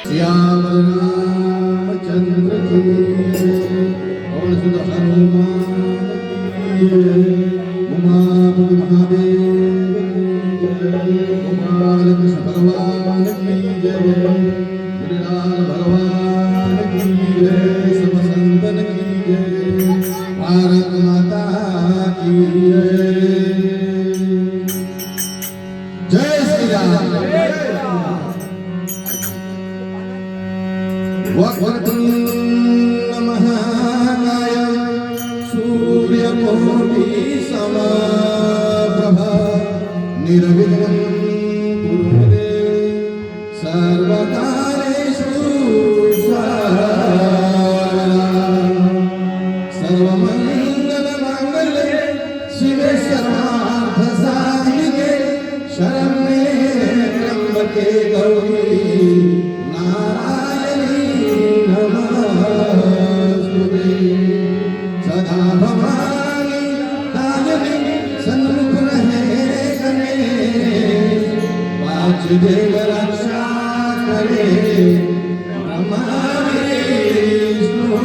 श्याम रामचंद्र की और सुध हनुमान की उमापति महादेव की गोपाल कृष्ण भगवान की जय मुनिलाल भगवान की जय सब संतन की जय भारत माता की जय श्री राम। वक्रतुंड महाकाय सूर्यकोटि समप्रभा निर्विघ्नं कुरु मे सर्वकार्येषु सर्वमंगलमांगल्ये शिवे सर्वार्थसाधिके शरण्ये त्र्यंबके गौरी सदा भवानी दायिनी सन्मुख रहे गणेश वासुदेव रक्षा करे ब्रह्मा विष्णु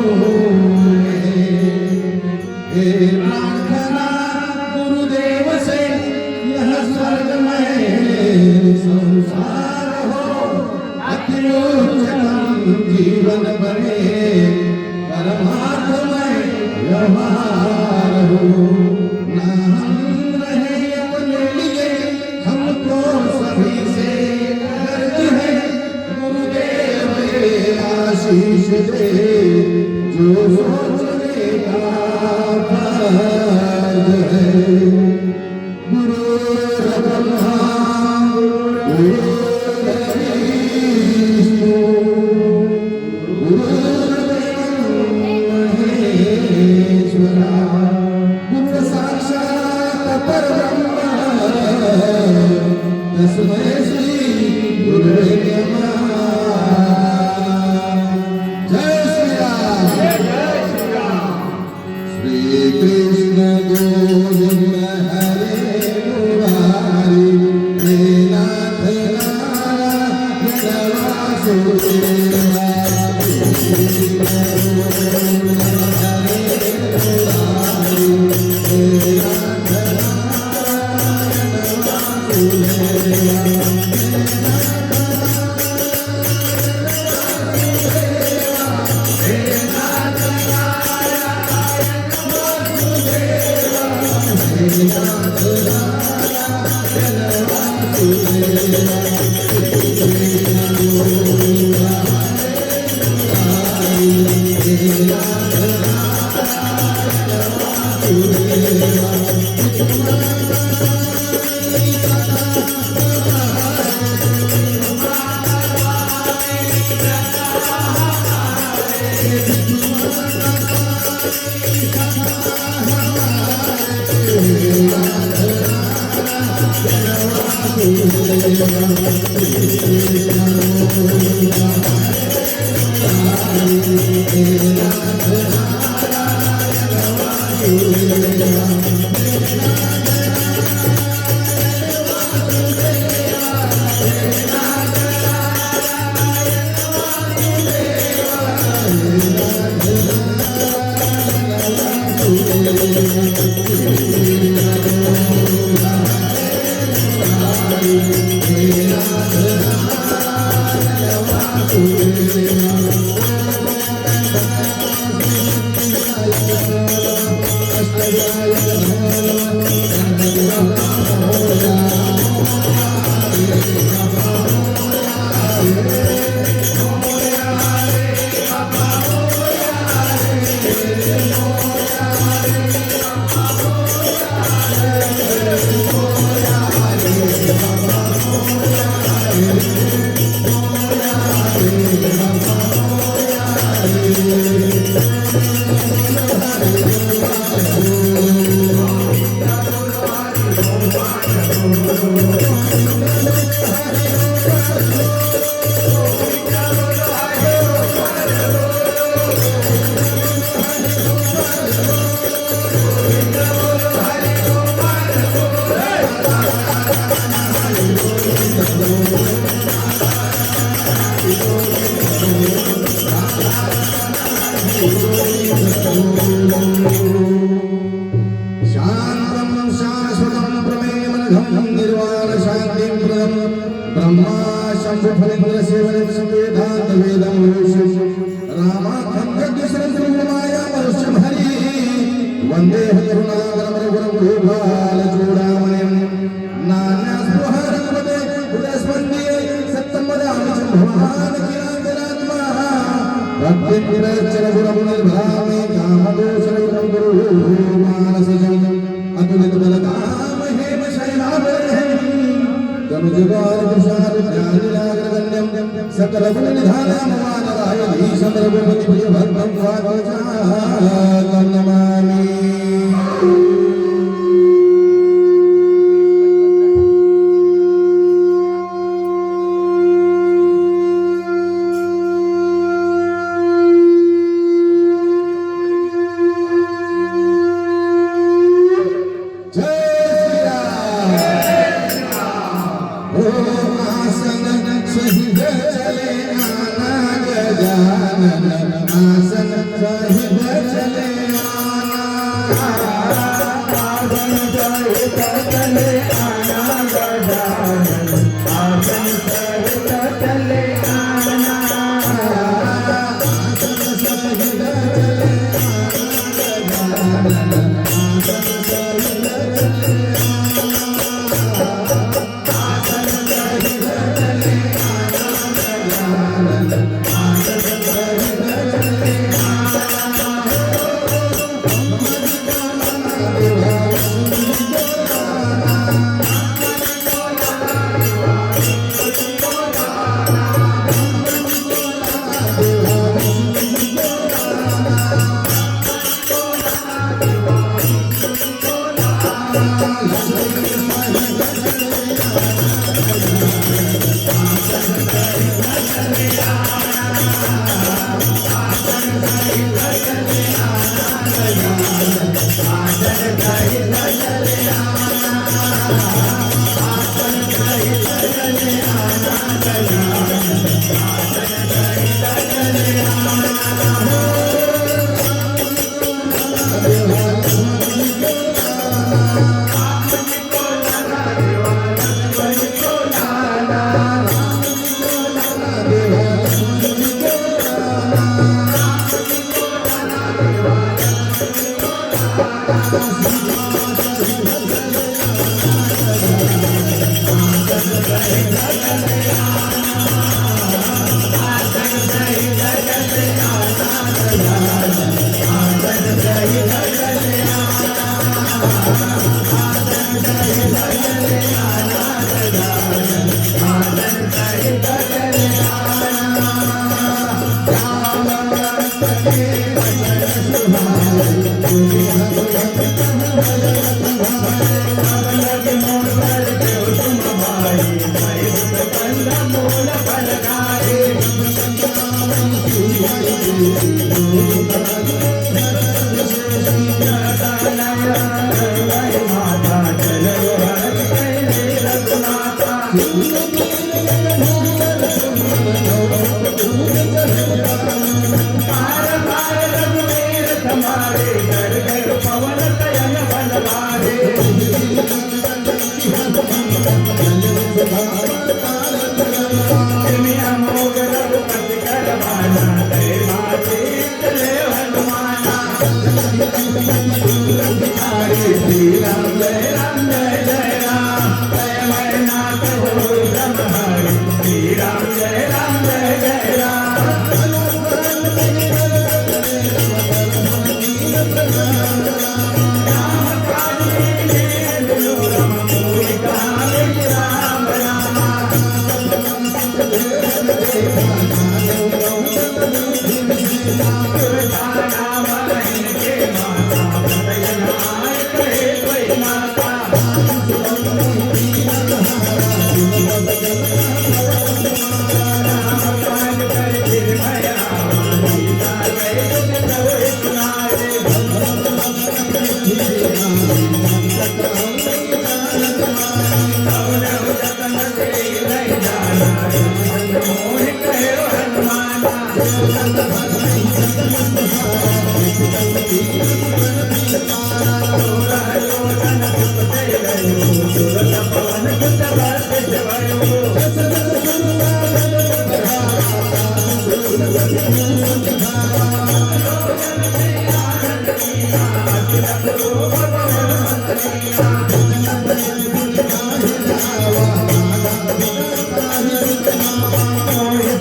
हे प्रार्थना गुरुदेव से यह स्वर्ग में संसार हो अति उच्चतम जीवन बने परमात्मय व्यवहार हो न हम रहे अपने लिए हमको सभी से गर्ज है गुरुदेव आशीष दे जो सोचेगा फर्ज है गुरु ब्रह्मा गुरु कृष्ण गोविंद हरे मुरारी हे नाथ नारायण वासुदेवा ब्रह्मा शंभु फलेन्द्र सेवन वेदांत वेदम रामाखंडमाया मरुष्यम हरि वंदे करुणाकरम गोपाल चूड़ामणिम नान्यास्पृहारंपदे उदस्मन्ये सत्तमदामि भगवान किरांतरात्मा भक्तिप्रचर गुणनिर्भामे कामदोषरहितं गुरु मानसजं अतुलित बलधाम हेम शयनावरणं जनुजगार प्रसाद ज्ञानिलाग्रगण्यं सकल गुण निधानं वानरायधीशं रघुपति प्रिय भक्तं स्वागतं नमामि। Jai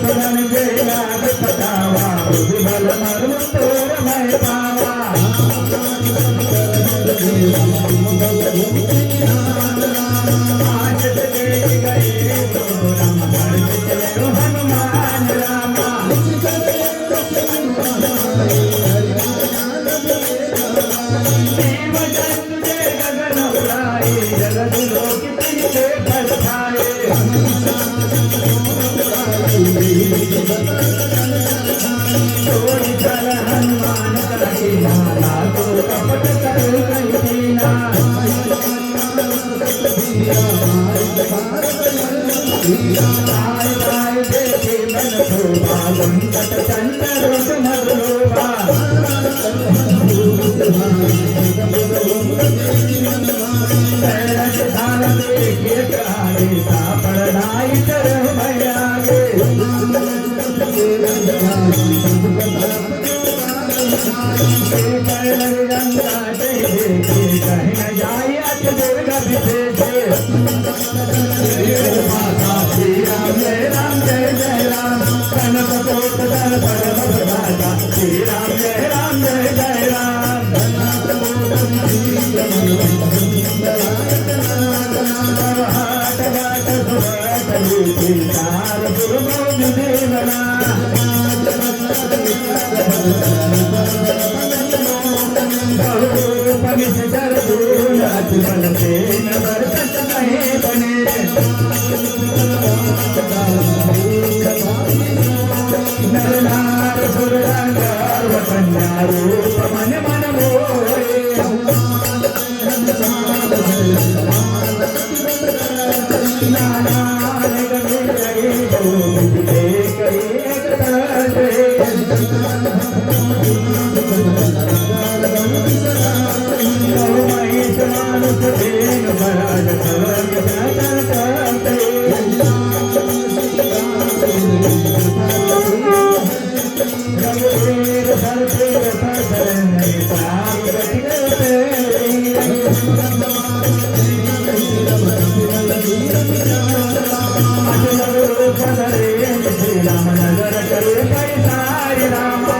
सुनन के याद पटावा विभल मरु तोर मैं पावा आज देख गए तो राम घर चले हनुमान रामा देव जन तुझे गगन उड़ाए जगत लोक तुझे फल खाए चोरी कर हनुमान का कीना तो कपट कर कीना आय आय देखे मन शोभा संकट चंद्र रूप मधुलोभा पैरस धान देखे कहानी सा पढ़ाई कर भयागे गंगा देखे कहीं न जाए अच दुर्गा विशेष माता श्री राम जय जय राम कनक कोट दल परम प्रदाता श्री राम जय जय राम हाट घाट सुरत चार गुरु देवना पवित्र जल दून अचल से नगर सच नहीं बने नरनार सुरंगार कन्या रूप मन मन मोहे नाना गले गए गोविंद राम नगर करे पैसारी रामा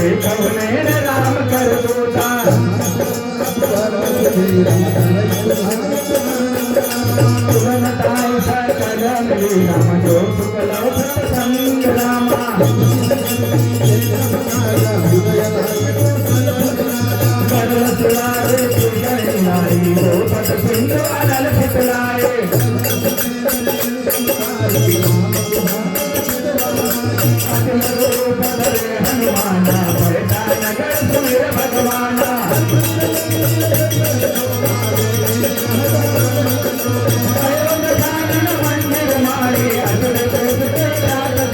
राम कर दूता राम जो सुखलव सत्संग रामा कर सुलारे नारी हो पट सिंह अलल फितलाए हनुमाना बैठा नगर सुमिर भगवाना मंदिर मारे अटल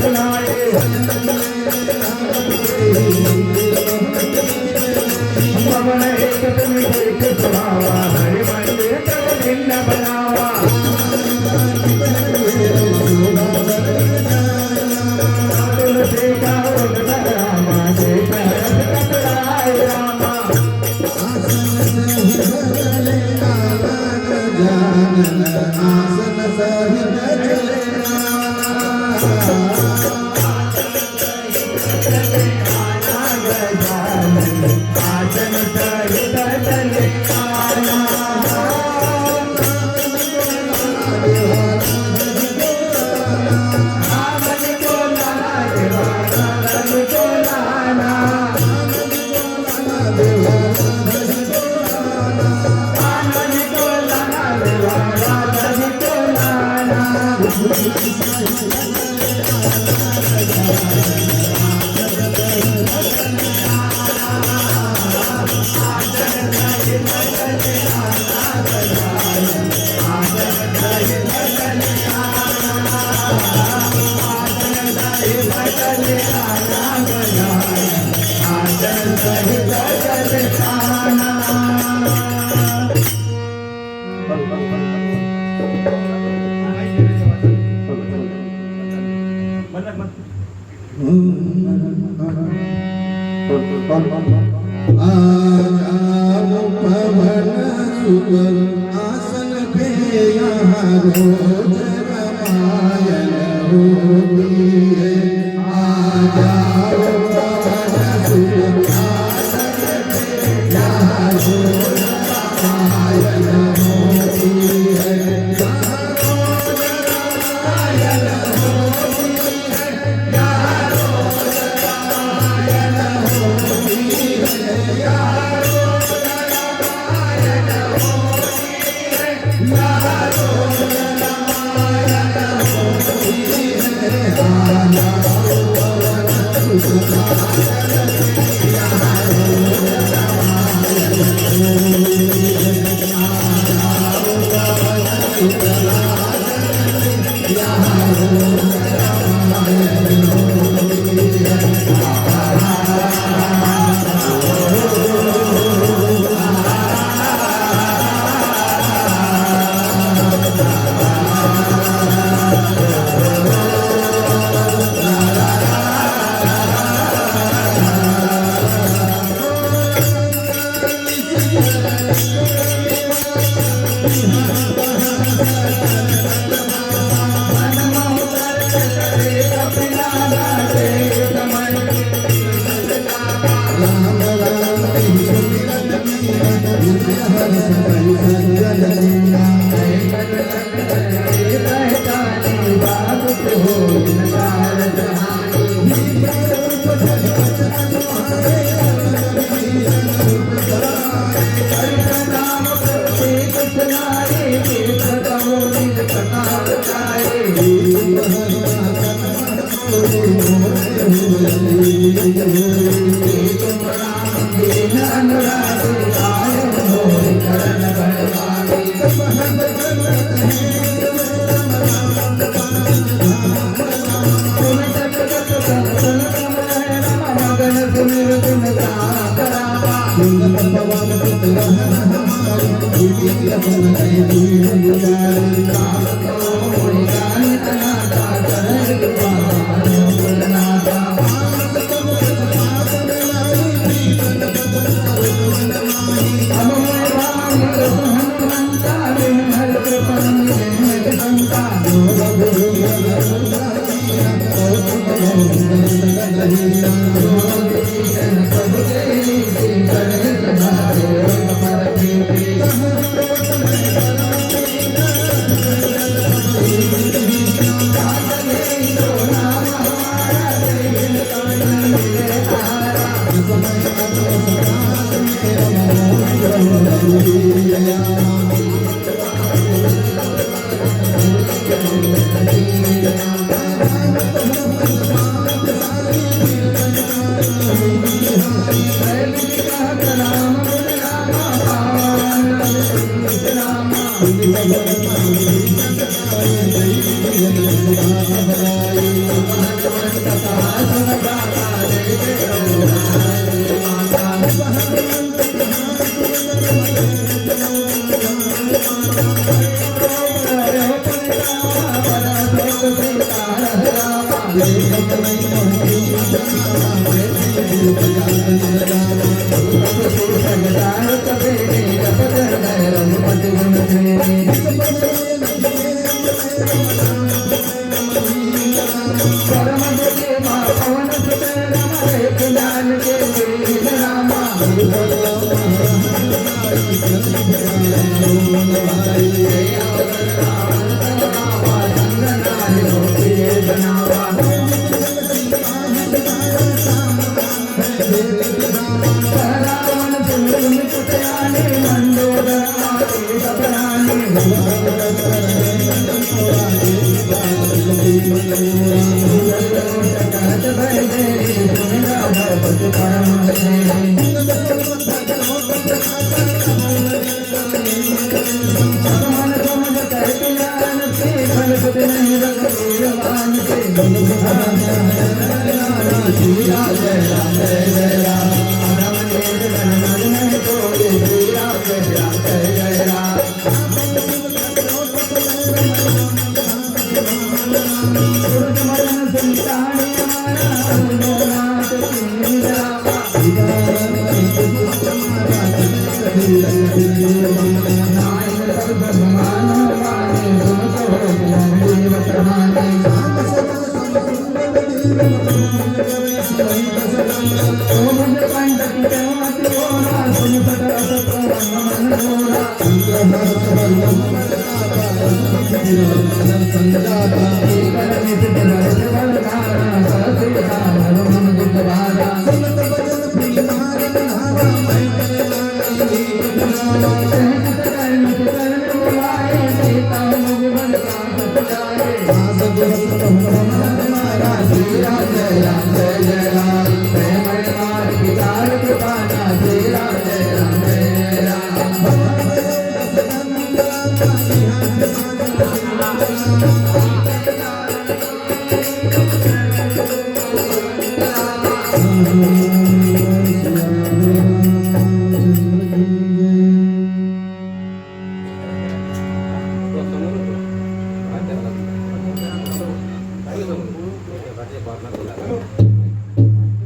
सुनाए पवन एक तुम देख सुनावा हरि मंदिर तब भिन्न बनावा तुलसी का रामा देखा रामा आसन सहित आज पवन सुत आसन पे यहाँ रोज रामायण होती है। आज पवन सुत आसन पे यहाँ रोज रामायण होती है। यहाँ रोज रामायण होती है। यहाँ रोज रामायण होती है। यहाँ रोज रामायण होती है। यहाँ रोज रामायण होती है। आजा पवन सुत आसन पे यहाँ रोज रामायण होती है। आजा पवन सुत आसन पे यहाँ रोज रामायण होती है। Ram Ram Thank you. मन समझ करके ज्ञान से गलत नहीं रखते मान से श्री राम जय राम जय जय राम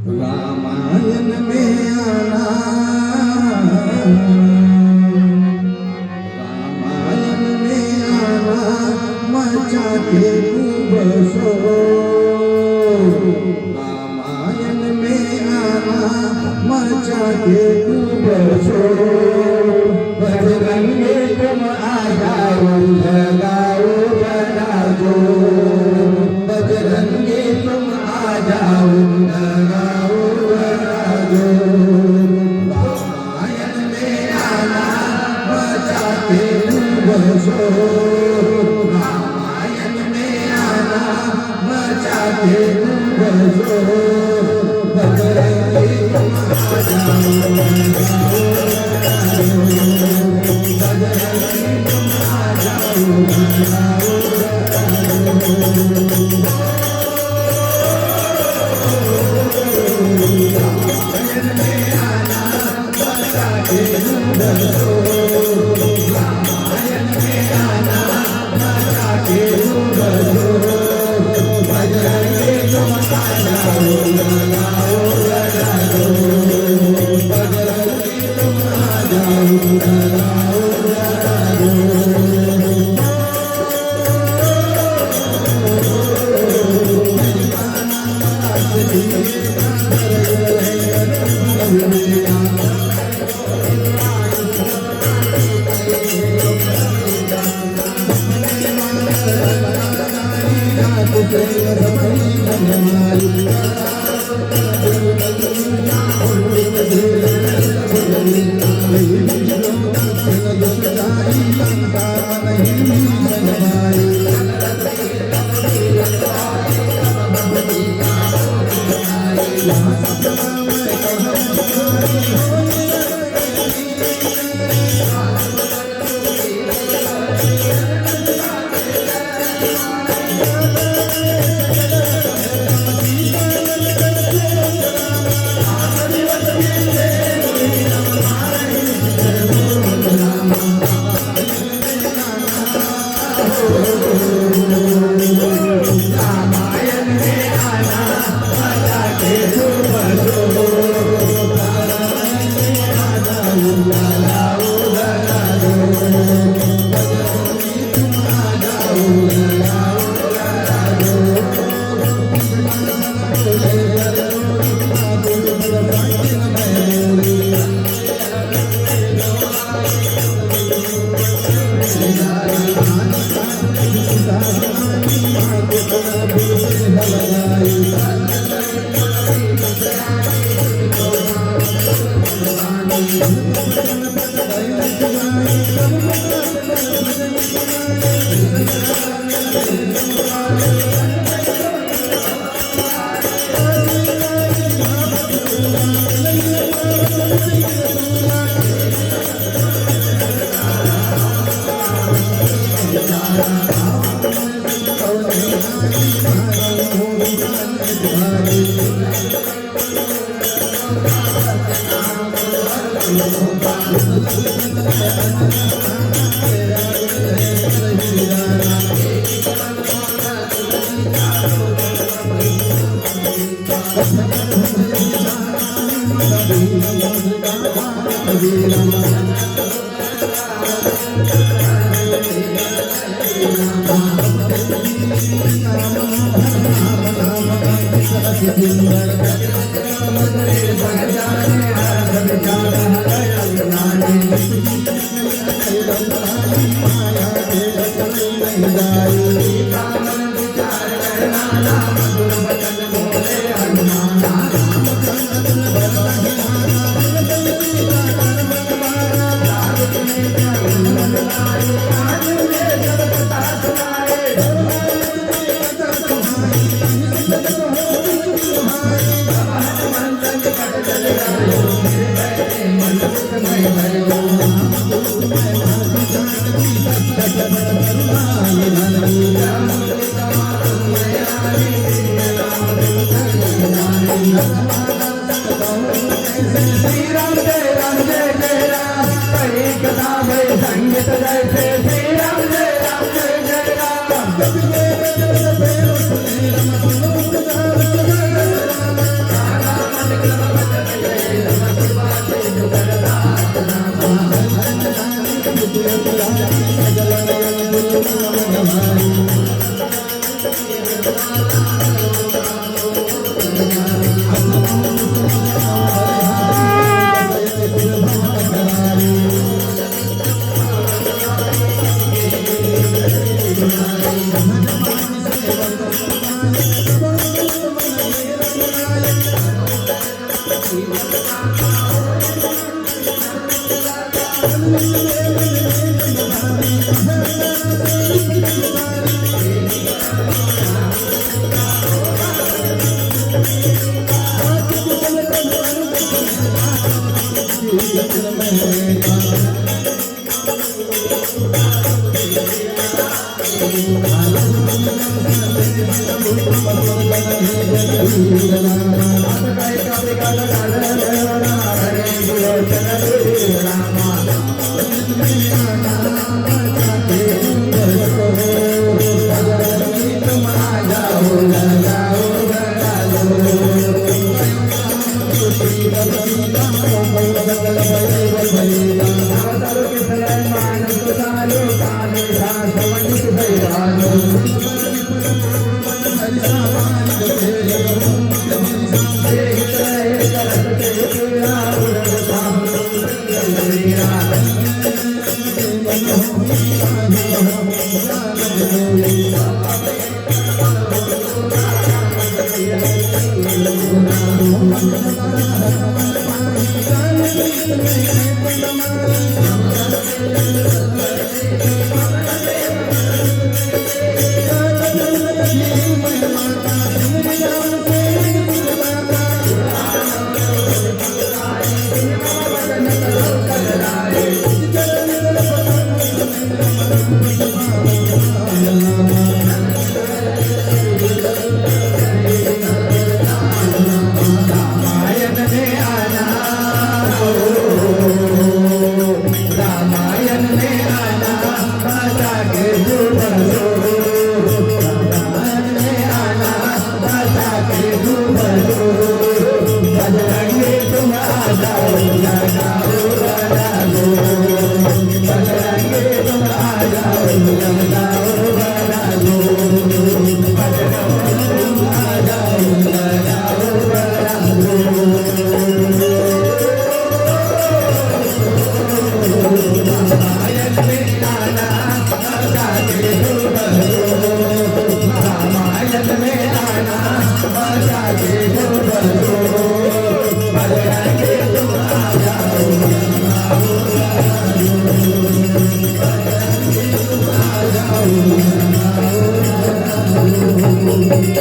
रामायण में आना रामायण में आना मचा के खूब सो रामायण में आना मचा के खूब सो बजरंगे तुम आ जाओ लगाओ बना दो बजरंगे तुम आ जाओ लगाओ बना दो रामायण में आना बचा के खूब सो रामायण में आना बचा के खूब सो बजरंगे तुम आ जाओ लगाओ बजरंगे तुम आ जाओ लगाओ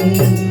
Thank you.